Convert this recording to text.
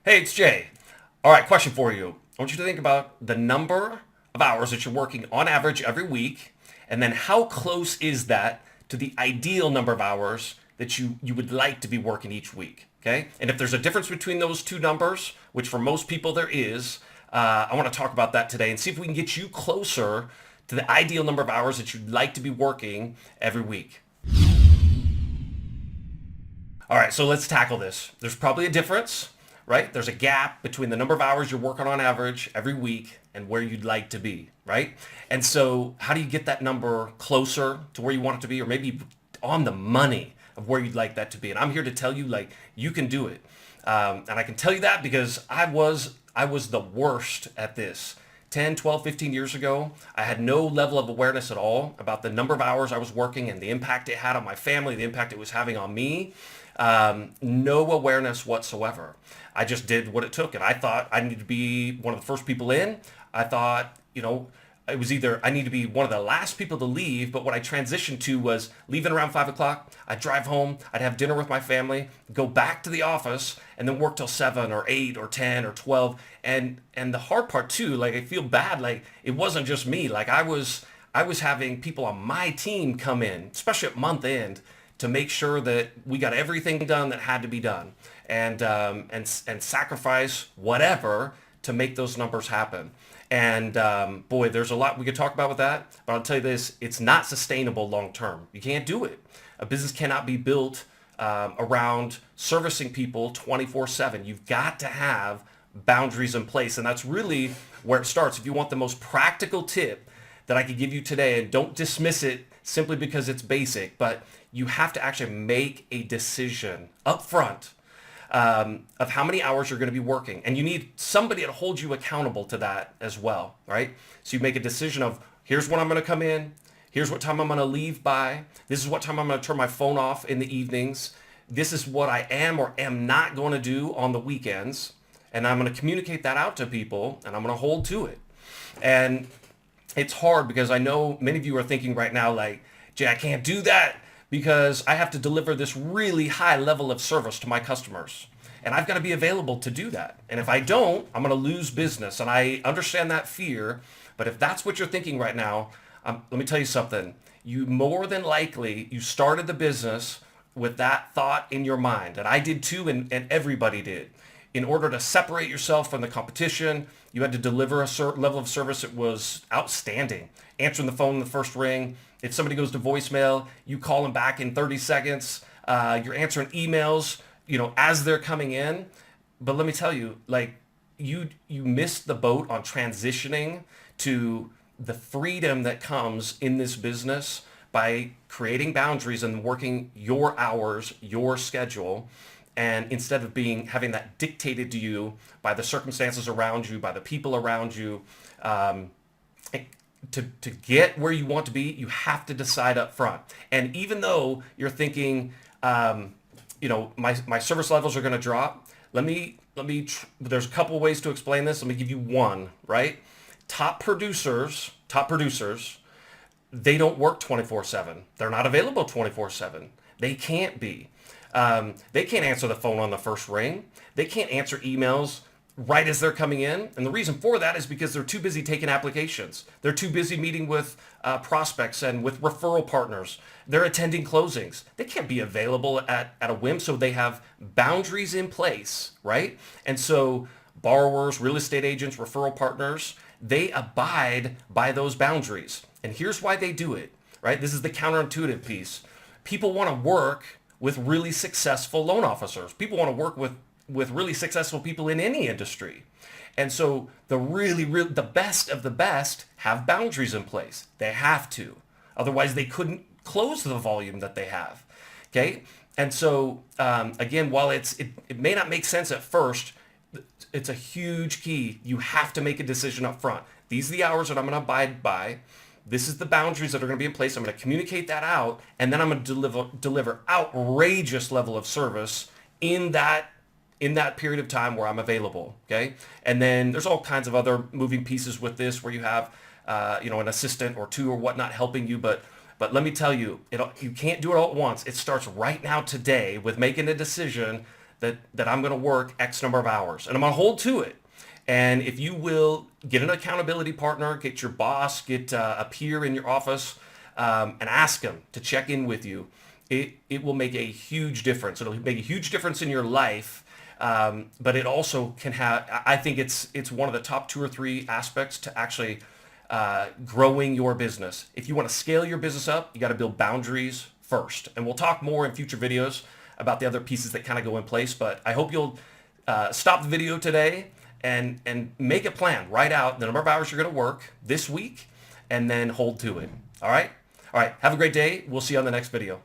Hey, it's Jay. All right, question for you. I want you to think about the number of hours that you're working on average every week, and then how close is that to the ideal number of hours that you would like to be working each week, okay? And if there's a difference between those two numbers, which for most people there is, I want to talk about that today and see if we can get you closer to the ideal number of hours that you'd like to be working every week. All right, so let's tackle this. There's probably a difference, right? There's a gap between the number of hours you're working on average every week and where you'd like to be, right? And so how do you get that number closer to where you want it to be, or maybe on the money of where you'd like that to be? And I'm here to tell you, like, you can do it. And I can tell you that because I was the worst at this. 10, 12, 15 years ago, I had no level of awareness at all about the number of hours I was working and the impact it had on my family, the impact it was having on me. No awareness whatsoever. I just did what it took, and I thought I needed to be one of the first people in. I thought, it was either I need to be one of the last people to leave, but what I transitioned to was leaving around 5 o'clock. I'd drive home, I'd have dinner with my family, go back to the office, and then work till 7 or 8 or 10 or 12. And the hard part too, like I feel bad, like it wasn't just me. Like I was having people on my team come in, especially at month end, to make sure that we got everything done that had to be done, and sacrifice whatever to make those numbers happen. And boy, there's a lot we could talk about with that, but I'll tell you this, it's not sustainable long term. You can't do it. A business cannot be built around servicing people 24/7. You've got to have boundaries in place, and that's really where it starts. If you want the most practical tip that I could give you today, and don't dismiss it simply because it's basic, but you have to actually make a decision up front of how many hours you're going to be working. And you need somebody to hold you accountable to that as well, right? So you make a decision of, here's when I'm going to come in. Here's what time I'm going to leave by. This is what time I'm going to turn my phone off in the evenings. This is what I am or am not going to do on the weekends. And I'm going to communicate that out to people, and I'm going to hold to it. And it's hard because I know many of you are thinking right now, like, Jay, I can't do that because I have to deliver this really high level of service to my customers. And I've got to be available to do that. And if I don't, I'm going to lose business. And I understand that fear. But if that's what you're thinking right now, let me tell you something. You more than likely, you started the business with that thought in your mind. And I did too, and everybody did. In order to separate yourself from the competition, you had to deliver a certain level of service that was outstanding. Answering the phone in the first ring. If somebody goes to voicemail, you call them back in 30 seconds. You're answering emails, as they're coming in. But let me tell you, like, you missed the boat on transitioning to the freedom that comes in this business by creating boundaries and working your hours, your schedule, and instead of having that dictated to you by the circumstances around you, by the people around you. To get where you want to be, you have to decide up front. And even though you're thinking, my service levels are going to drop, there's a couple ways to explain this. Let me give you one, right? Top producers, they don't work 24/7. They're not available 24/7. They can't be. They can't answer the phone on the first ring. They can't answer emails right as they're coming in. And the reason for that is because they're too busy taking applications. They're too busy meeting with prospects and with referral partners. They're attending closings. They can't be available at a whim, so they have boundaries in place, right? And so borrowers, real estate agents, referral partners, they abide by those boundaries. And here's why they do it, right? This is the counterintuitive piece. People want to work with really successful loan officers. People want to work with really successful people in any industry. And so the best of the best have boundaries in place. They have to. Otherwise, they couldn't close the volume that they have. Okay? And so, again, while it may not make sense at first, it's a huge key. You have to make a decision up front. These are the hours that I'm going to abide by. This is the boundaries that are going to be in place. I'm going to communicate that out, and then I'm going to deliver outrageous level of service in that period of time where I'm available. Okay, and then there's all kinds of other moving pieces with this, where you have an assistant or two or whatnot helping you, but let me tell you, you can't do it all at once. It starts right now today with making a decision that I'm going to work X number of hours, and I'm going to hold to it. And if you will get an accountability partner, get your boss, get a peer in your office, and ask them to check in with you, it will make a huge difference. It'll make a huge difference in your life. But it also can have, I think it's one of the top 2 or 3 aspects to actually growing your business. If you want to scale your business up, you got to build boundaries first. And we'll talk more in future videos about the other pieces that kind of go in place. But I hope you'll stop the video today and make a plan. Write out the number of hours you're going to work this week and then hold to it. All right? All right. Have a great day. We'll see you on the next video.